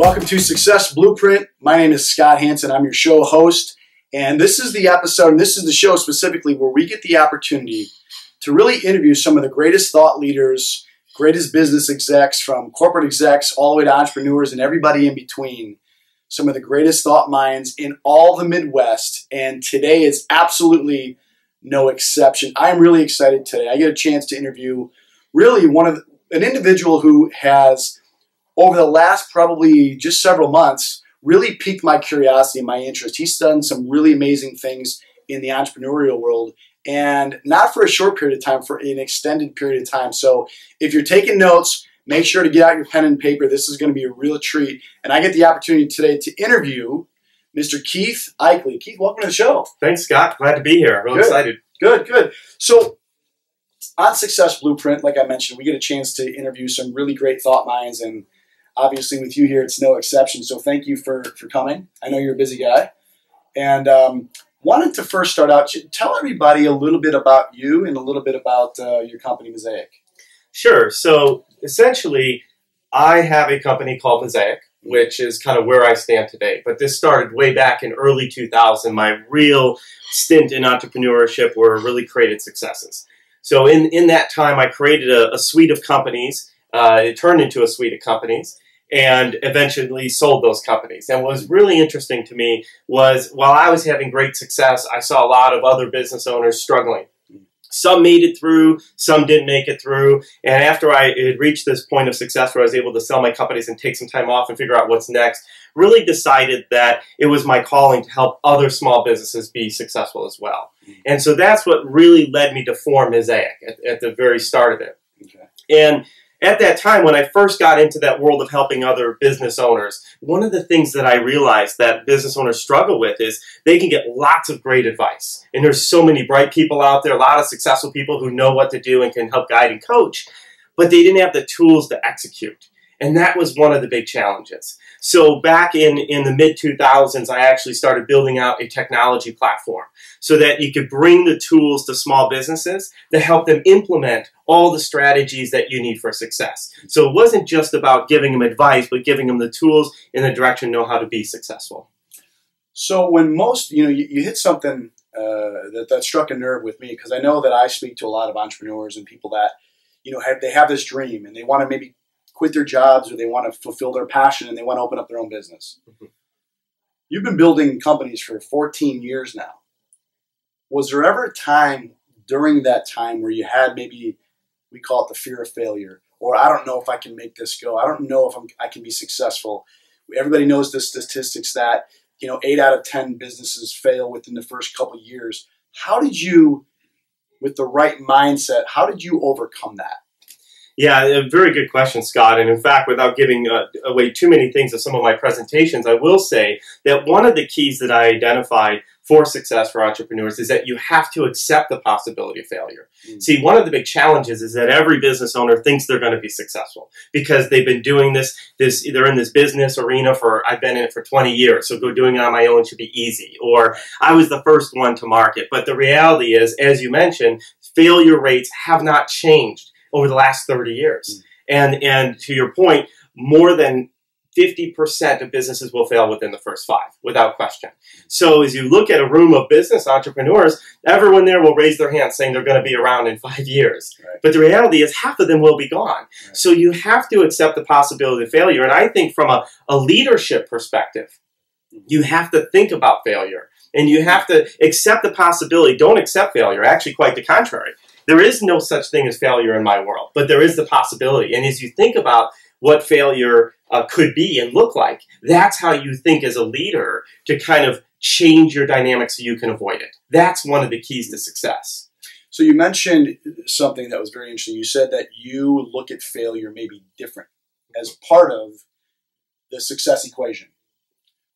Welcome to Success Blueprint. My name is Scott Hansen. I'm your show host. And this is the episode, and this is the show specifically where we get the opportunity to really interview some of the greatest thought leaders, greatest business execs, from corporate execs all the way to entrepreneurs and everybody in between. Some of the greatest thought minds in all the Midwest. And today is absolutely no exception. I'm really excited today. I get a chance to interview really an individual who has, over the last probably just several months, really piqued my curiosity and my interest. He's done some really amazing things in the entrepreneurial world, and not for a short period of time, for an extended period of time. So if you're taking notes, make sure to get out your pen and paper. This is going to be a real treat. And I get the opportunity today to interview Mr. Keith Aichele. Keith, welcome to the show. Thanks, Scott. Glad to be here. Real excited. Good. So on Success Blueprint, like I mentioned, we get a chance to interview some really great thought minds, and obviously with you here, it's no exception. So thank you for coming. I know you're a busy guy. And wanted to first start out, tell everybody a little bit about you and a little bit about your company, Misaic. Sure. So essentially, I have a company called Misaic, which is kind of where I stand today. But this started way back in early 2000. My real stint in entrepreneurship were really created successes. So in that time, I created a suite of companies. It turned into a suite of companies and eventually sold those companies. And what was really interesting to me was, while I was having great success, I saw a lot of other business owners struggling. Some made it through, some didn't make it through. And after I had reached this point of success where I was able to sell my companies and take some time off and figure out what's next, really decided that it was my calling to help other small businesses be successful as well. And so that's what really led me to form Misaic at the very start of it. Okay. And at that time, when I first got into that world of helping other business owners, one of the things that I realized that business owners struggle with is they can get lots of great advice. And there's so many bright people out there, a lot of successful people who know what to do and can help guide and coach, but they didn't have the tools to execute. And that was one of the big challenges. So back in the mid-2000s, I actually started building out a technology platform so that you could bring the tools to small businesses to help them implement all the strategies that you need for success. So it wasn't just about giving them advice, but giving them the tools in the direction to know how to be successful. So when most, you hit something that struck a nerve with me, because I know that I speak to a lot of entrepreneurs and people that, they have this dream and they want to maybe quit their jobs, or they want to fulfill their passion and they want to open up their own business. Mm-hmm. You've been building companies for 14 years now. Was there ever a time during that time where you had, maybe we call it the fear of failure, or I don't know if I can make this go, I don't know if I can be successful? Everybody knows the statistics that 8 out of 10 businesses fail within the first couple of years. How did you, with the right mindset, how did you overcome that? Yeah, a very good question, Scott. And in fact, without giving away too many things of some of my presentations, I will say that one of the keys that I identified for success for entrepreneurs is that you have to accept the possibility of failure. See, one of the big challenges is that every business owner thinks they're going to be successful because they've been doing they're in this business arena I've been in it for 20 years, so doing it on my own should be easy. Or I was the first one to market. But the reality is, as you mentioned, failure rates have not changed over the last 30 years. And to your point, more than 50% of businesses will fail within the first 5, without question. So as you look at a room of business entrepreneurs, everyone there will raise their hand saying they're going to be around in 5 years. Right. But the reality is half of them will be gone. Right. So you have to accept the possibility of failure. And I think from a leadership perspective, you have to think about failure. And you have to accept the possibility. Don't accept failure. Actually, quite the contrary. There is no such thing as failure in my world, but there is the possibility. And as you think about what failure could be and look like, that's how you think as a leader to kind of change your dynamics so you can avoid it. That's one of the keys to success. So you mentioned something that was very interesting. You said that you look at failure maybe different as part of the success equation.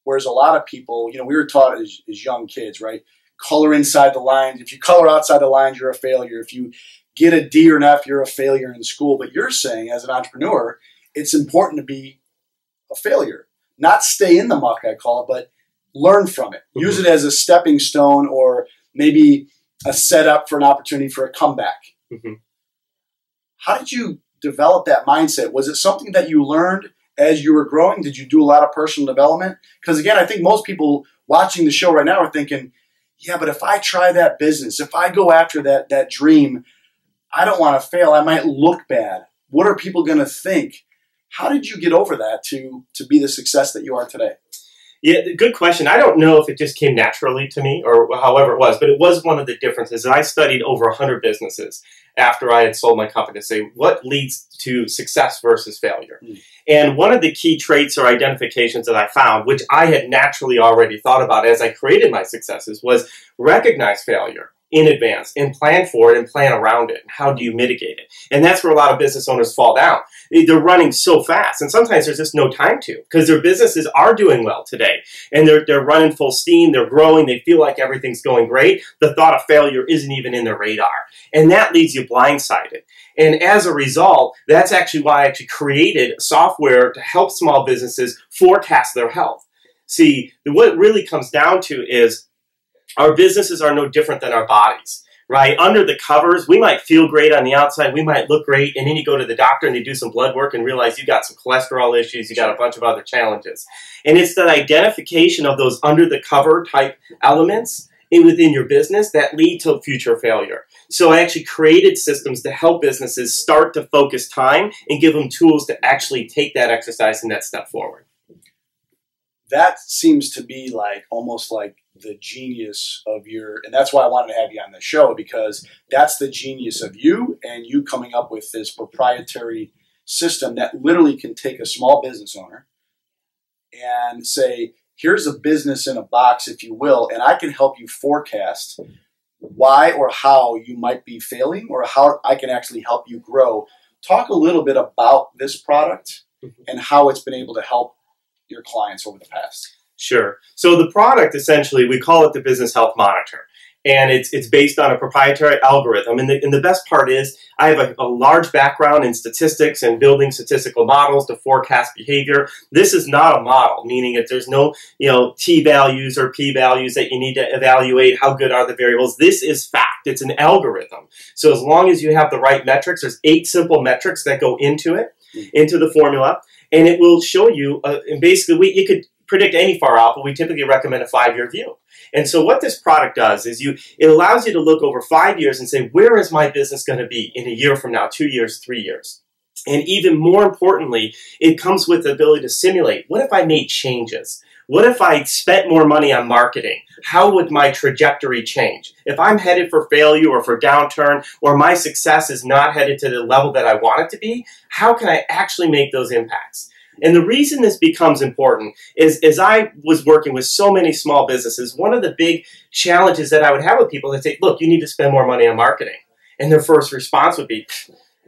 Whereas a lot of people, we were taught as young kids, right? Color inside the lines. If you color outside the lines, you're a failure. If you get a D or an F, you're a failure in school. But you're saying, as an entrepreneur, it's important to be a failure. Not stay in the muck, I call it, but learn from it. Mm-hmm. Use it as a stepping stone, or maybe a setup for an opportunity for a comeback. Mm-hmm. How did you develop that mindset? Was it something that you learned as you were growing? Did you do a lot of personal development? Because again, I think most people watching the show right now are thinking, yeah, but if I try that business, if I go after that dream, I don't want to fail. I might look bad. What are people going to think? How did you get over that to be the success that you are today? Yeah, good question. I don't know if it just came naturally to me or however it was, but it was one of the differences. I studied over 100 businesses after I had sold my company to say what leads to success versus failure. And one of the key traits or identifications that I found, which I had naturally already thought about as I created my successes, was recognize failure in advance and plan for it and plan around it. How do you mitigate it? And that's where a lot of business owners fall down. They're running so fast, and sometimes there's just no time to, because their businesses are doing well today, and they're running full steam, they're growing, they feel like everything's going great. The thought of failure isn't even in their radar, and that leaves you blindsided. And as a result, that's actually why I actually created software to help small businesses forecast their health. See, what it really comes down to is our businesses are no different than our bodies, right? Under the covers, we might feel great on the outside, we might look great, and then you go to the doctor and they do some blood work and realize you got some cholesterol issues, you got a bunch of other challenges. And it's that identification of those under the cover type elements within your business that lead to future failure. So I actually created systems to help businesses start to focus time and give them tools to actually take that exercise and that step forward. That seems to be like almost like the genius of your, and that's why I wanted to have you on the show, because that's the genius of you and you coming up with this proprietary system that literally can take a small business owner and say, here's a business in a box, if you will, and I can help you forecast why or how you might be failing or how I can actually help you grow. Talk a little bit about this product and how it's been able to help your clients over the past. Sure. So the product, essentially, we call it the Business Health Monitor. And it's based on a proprietary algorithm. And the best part is I have a large background in statistics and building statistical models to forecast behavior. This is not a model, meaning that there's no t-values or p-values that you need to evaluate how good are the variables. This is fact. It's an algorithm. So as long as you have the right metrics, there's 8 simple metrics that go into it, into the formula. And it will show you, and basically, you could predict any far out, but we typically recommend a 5-year view. And so what this product does is it allows you to look over 5 years and say, where is my business going to be in a year from now, 2 years, 3 years? And even more importantly, it comes with the ability to simulate. What if I made changes? What if I spent more money on marketing? How would my trajectory change? If I'm headed for failure or for downturn, or my success is not headed to the level that I want it to be, how can I actually make those impacts? And the reason this becomes important is, as I was working with so many small businesses, one of the big challenges that I would have with people is say, look, you need to spend more money on marketing. And their first response would be,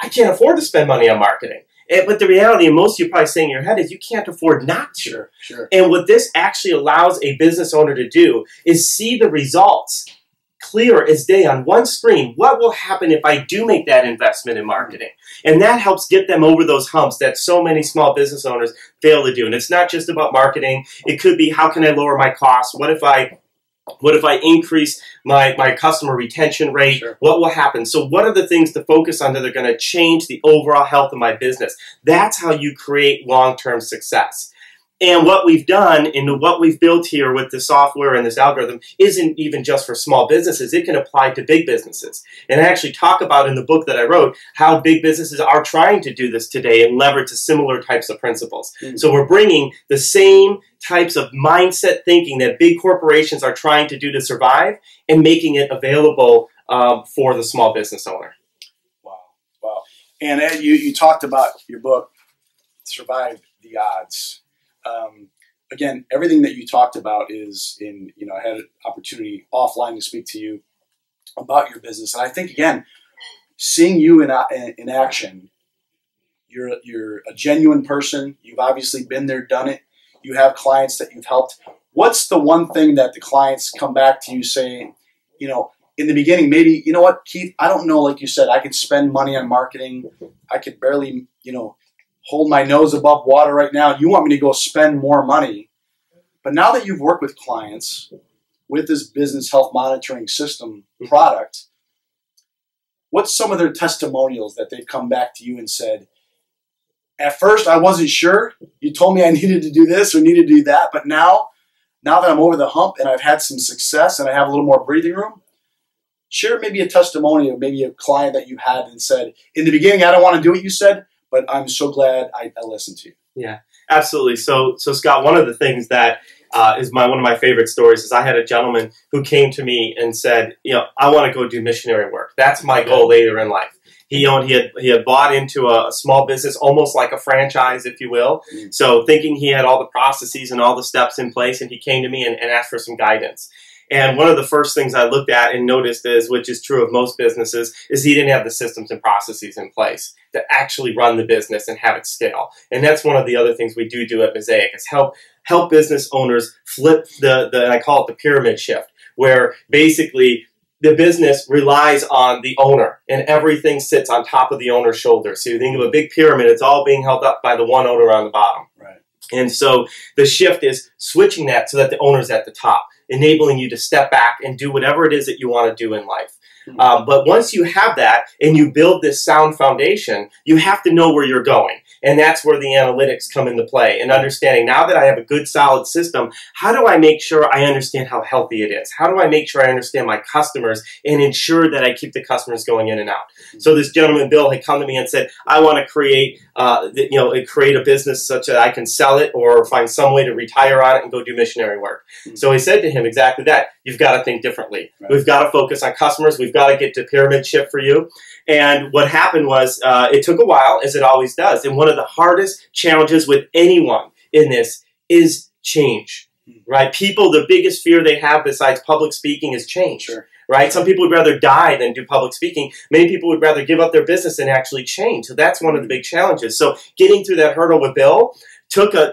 I can't afford to spend money on marketing. But the reality, and most of you probably saying in your head, is you can't afford not to. Sure. And what this actually allows a business owner to do is see the results clear as day on one screen. What will happen if I do make that investment in marketing? And that helps get them over those humps that so many small business owners fail to do. And it's not just about marketing. It could be, how can I lower my costs? What if I increase my customer retention rate? Sure. What will happen? So what are the things to focus on that are going to change the overall health of my business? That's how you create long-term success. And what we've done and what we've built here with the software and this algorithm isn't even just for small businesses. It can apply to big businesses. And I actually talk about in the book that I wrote how big businesses are trying to do this today and leverage similar types of principles. So we're bringing the same types of mindset thinking that big corporations are trying to do to survive and making it available for the small business owner. Wow. And Ed, you talked about your book, Survive the Odds. Again, everything that you talked about is I had an opportunity offline to speak to you about your business. And I think, again, seeing you in action, you're a genuine person. You've obviously been there, done it. You have clients that you've helped. What's the one thing that the clients come back to you saying, in the beginning, maybe, you know what, Keith, I don't know, like you said, I could spend money on marketing. I could barely, hold my nose above water right now. You want me to go spend more money. But now that you've worked with clients with this business health monitoring system product, what's some of their testimonials that they've come back to you and said, at first I wasn't sure. You told me I needed to do this or needed to do that, but now that I'm over the hump and I've had some success and I have a little more breathing room, share maybe a testimony of maybe a client that you had and said, in the beginning, I don't want to do what you said, but I'm so glad I listened to you. Yeah, absolutely. So Scott, one of the things that is one of my favorite stories is I had a gentleman who came to me and said, I want to go do missionary work. That's my goal later in life. He had bought into a small business, almost like a franchise, if you will. So thinking he had all the processes and all the steps in place, and he came to me and asked for some guidance. And one of the first things I looked at and noticed is, which is true of most businesses, is he didn't have the systems and processes in place to actually run the business and have it scale. And that's one of the other things we do at Misaic is help business owners flip I call it the pyramid shift, where basically the business relies on the owner and everything sits on top of the owner's shoulders. So you think of a big pyramid, it's all being held up by the one owner on the bottom. Right. And so the shift is switching that so that the owner's at the top, enabling you to step back and do whatever it is that you want to do in life. But once you have that and you build this sound foundation, you have to know where you're going. And that's where the analytics come into play and understanding now that I have a good solid system, how do I make sure I understand how healthy it is? How do I make sure I understand my customers and ensure that I keep the customers going in and out? So this gentleman, Bill, had come to me and said, I want to create a business such that I can sell it or find some way to retire on it and go do missionary work. So he said to him exactly that. You've got to think differently. Right. We've got to focus on customers. We've got to get to pyramid shift for you. And what happened was it took a while, as it always does. And one of the hardest challenges with anyone in this is change, right? People, the biggest fear they have besides public speaking is change. Sure. Right? Some people would rather die than do public speaking. Many people would rather give up their business and actually change. So that's one of the big challenges. So getting through that hurdle with Bill took a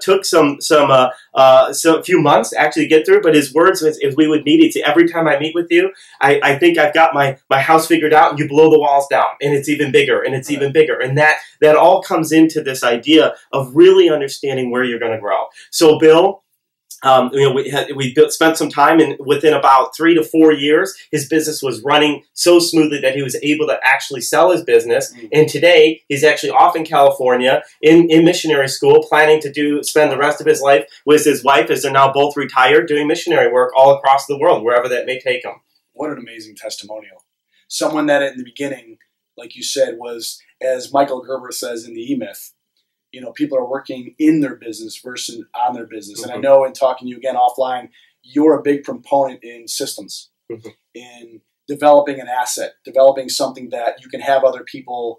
few months to actually get through. But his words, as we would meet, he'd say, every time I meet with you, I think I've got my house figured out, and you blow the walls down, and it's even bigger, and it's even bigger. And that all comes into this idea of really understanding where you're going to grow. So Bill, we spent some time, and within about 3 to 4 years, his business was running so smoothly that he was able to actually sell his business. And today, he's actually off in California in missionary school, planning to spend the rest of his life with his wife, as they're now both retired, doing missionary work all across the world, wherever that may take them. What an amazing testimonial. Someone that in the beginning, like you said, was, as Michael Gerber says in the E-Myth, people are working in their business versus on their business. And I know in talking to you again offline, you're a big proponent in systems, in developing an asset, developing something that you can have other people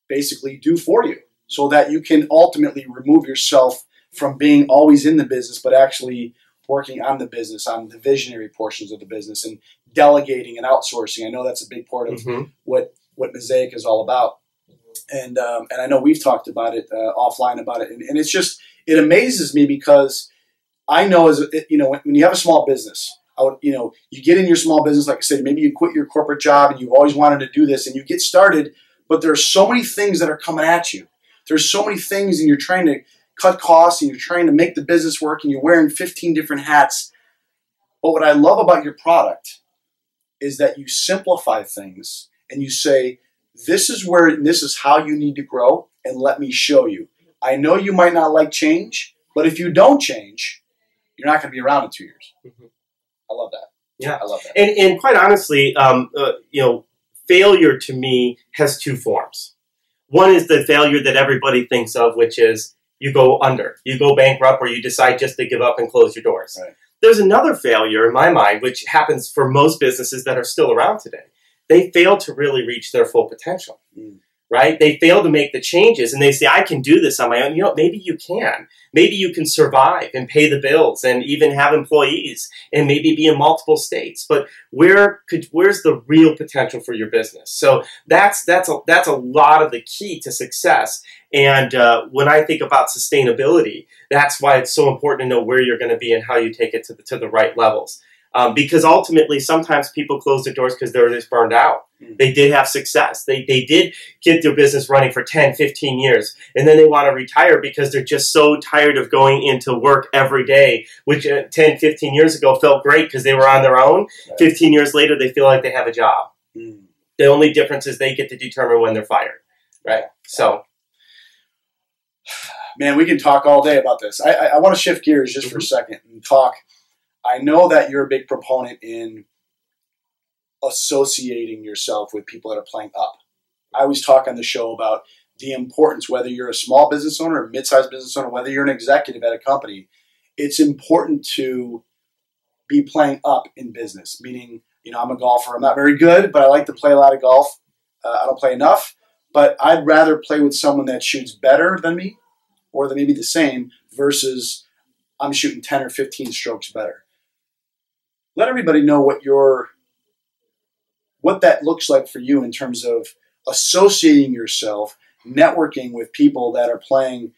basically do for you so that you can ultimately remove yourself from being always in the business, but actually working on the business, on the visionary portions of the business, and delegating and outsourcing. I know that's a big part of what Misaic is all about. And I know we've talked about it offline about it, and it's just, it amazes me because I know when you have a small business, you get in your small business, like I said, maybe you quit your corporate job and you've always wanted to do this, and you get started, but there's so many things that are coming at you. There's so many things, and you're trying to cut costs, and you're trying to make the business work, and you're wearing 15 different hats. But what I love about your product is that you simplify things, and you say, this is how you need to grow, and let me show you. I know you might not like change, but if you don't change, you're not going to be around in 2 years. I love that. Yeah, I love that. And quite honestly, failure to me has two forms. One is the failure that everybody thinks of, which is you go under, you go bankrupt, or you decide just to give up and close your doors. Right. There's another failure in my mind, which happens for most businesses that are still around today. They fail to really reach their full potential, right? They fail to make the changes, and they say, I can do this on my own. Maybe you can. Maybe you can survive and pay the bills and even have employees and maybe be in multiple states. But where's the real potential for your business? So that's a lot of the key to success. And when I think about sustainability, that's why it's so important to know where you're going to be and how you take it to the right levels. Because ultimately, sometimes people close their doors because they're just burned out. They did have success. They did get their business running for 10, 15 years. And then they want to retire because they're just so tired of going into work every day, which 10, 15 years ago felt great because they were on their own. 15 years later, they feel like they have a job. The only difference is they get to determine when they're fired. Right? So, Man, we can talk all day about this. I want to shift gears just for a second and talk. I know that you're a big proponent in associating yourself with people that are playing up. I always talk on the show about the importance, whether you're a small business owner or a mid-sized business owner, whether you're an executive at a company, it's important to be playing up in business. Meaning, I'm a golfer. I'm not very good, but I like to play a lot of golf. I don't play enough, but I'd rather play with someone that shoots better than me or that maybe the same versus I'm shooting 10 or 15 strokes better. Let everybody know what that looks like for you in terms of associating yourself, networking with people that are playing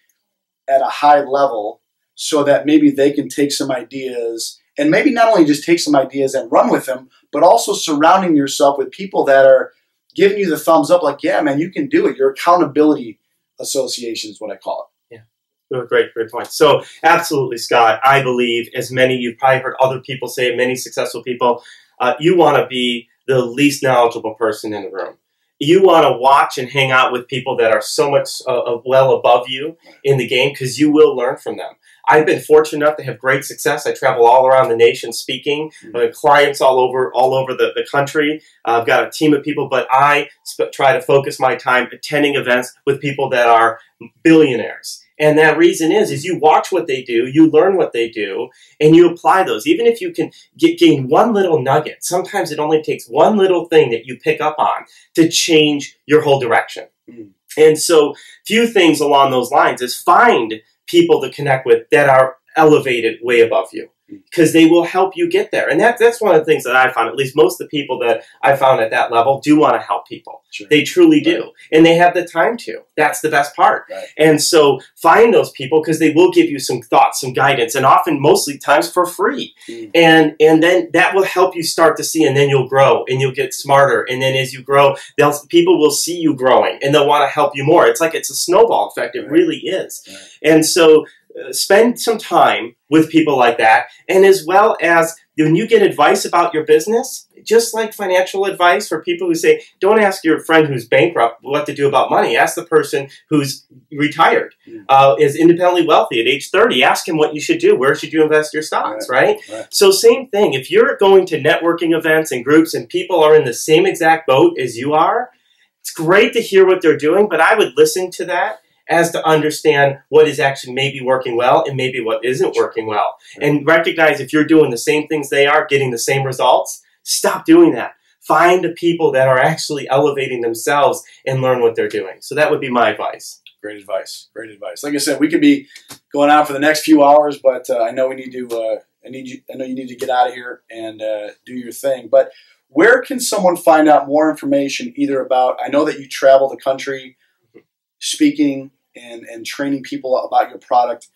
at a high level so that maybe they can take some ideas and maybe not only just take some ideas and run with them, but also surrounding yourself with people that are giving you the thumbs up like, yeah, man, you can do it. Your accountability association is what I call it. Yeah, great point. So absolutely, Scott, I believe, as many, you've probably heard other people say, many successful people, you want to be the least knowledgeable person in the room. You want to watch and hang out with people that are so much well above you in the game because you will learn from them. I've been fortunate enough to have great success. I travel all around the nation speaking, clients all over the country. I've got a team of people, but I try to focus my time attending events with people that are billionaires. And that reason is you watch what they do, you learn what they do, and you apply those. Even if you can gain one little nugget, sometimes it only takes one little thing that you pick up on to change your whole direction. And so few things along those lines is find people to connect with that are elevated way above you because they will help you get there. And that's one of the things that I found, at least most of the people that I found at that level do want to help people. Sure. They truly do. And they have the time to. That's the best part. Right. And so find those people because they will give you some thoughts, some guidance, and often, mostly times for free. And then that will help you start to see, and then you'll grow and you'll get smarter. And then as you grow, people will see you growing and they'll want to help you more. It's like it's a snowball effect. It really is. And so spend some time with people like that. And as well as when you get advice about your business, just like financial advice for people who say, don't ask your friend who's bankrupt what to do about money. Ask the person who's retired, is independently wealthy at age 30. Ask him what you should do. Where should you invest your stocks, right? So same thing. If you're going to networking events and groups and people are in the same exact boat as you are, it's great to hear what they're doing, but I would listen to that as to understand what is actually maybe working well and maybe what isn't working well. And recognize if you're doing the same things they are, getting the same results, stop doing that. Find the people that are actually elevating themselves and learn what they're doing. So that would be my advice. Great advice. Great advice. Like I said, we could be going on for the next few hours, but I know we need to. I know you need to get out of here and do your thing. But where can someone find out more information? Either about, I know that you travel the country, speaking and training people about your product.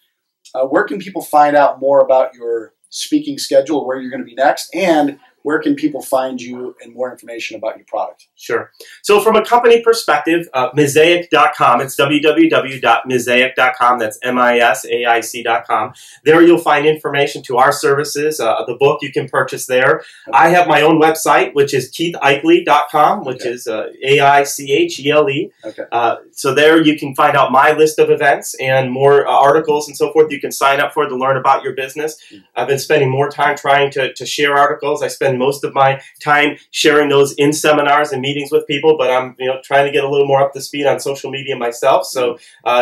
Where can people find out more about your speaking schedule, where you're going to be next, and where can people find you and more information about your product? Sure. So from a company perspective, Misaic.com, it's www.misaic.com, that's MISAIC.com. There you'll find information to our services, the book you can purchase there. Okay. I have my own website, which is KeithAichele.com, which is AICHELE. Okay. So there you can find out my list of events and more articles and so forth you can sign up for to learn about your business. I've been spending more time trying to share articles. I spend most of my time sharing those in seminars and meetings with people, but I'm trying to get a little more up to speed on social media myself. So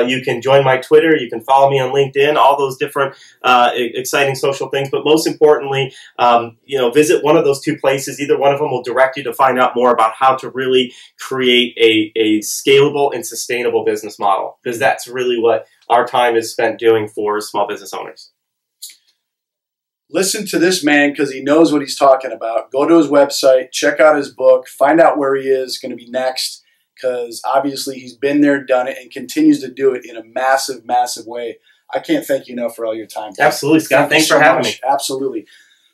you can join my Twitter, you can follow me on LinkedIn, all those different exciting social things. But most importantly, visit one of those two places. Either one of them will direct you to find out more about how to really create a scalable and sustainable business model, because that's really what our time is spent doing for small business owners. Listen to this man because he knows what he's talking about. Go to his website, check out his book, find out where he is going to be next, because obviously he's been there, done it, and continues to do it in a massive, massive way. I can't thank you enough for all your time. Absolutely, Scott. Thanks for having me. Absolutely.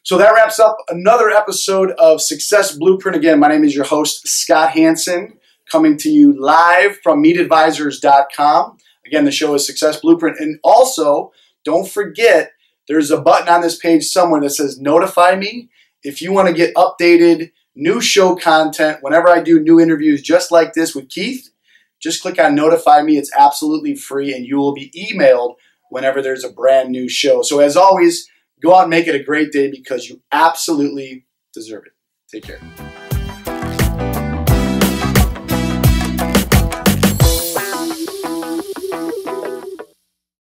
So that wraps up another episode of Success Blueprint. Again, my name is your host, Scott Hanson, coming to you live from meetadvisors.com. Again, the show is Success Blueprint. And also, don't forget, there's a button on this page somewhere that says notify me if you want to get updated new show content. Whenever I do new interviews just like this with Keith, just click on notify me. It's absolutely free, and you will be emailed whenever there's a brand new show. So as always, go out and make it a great day because you absolutely deserve it. Take care.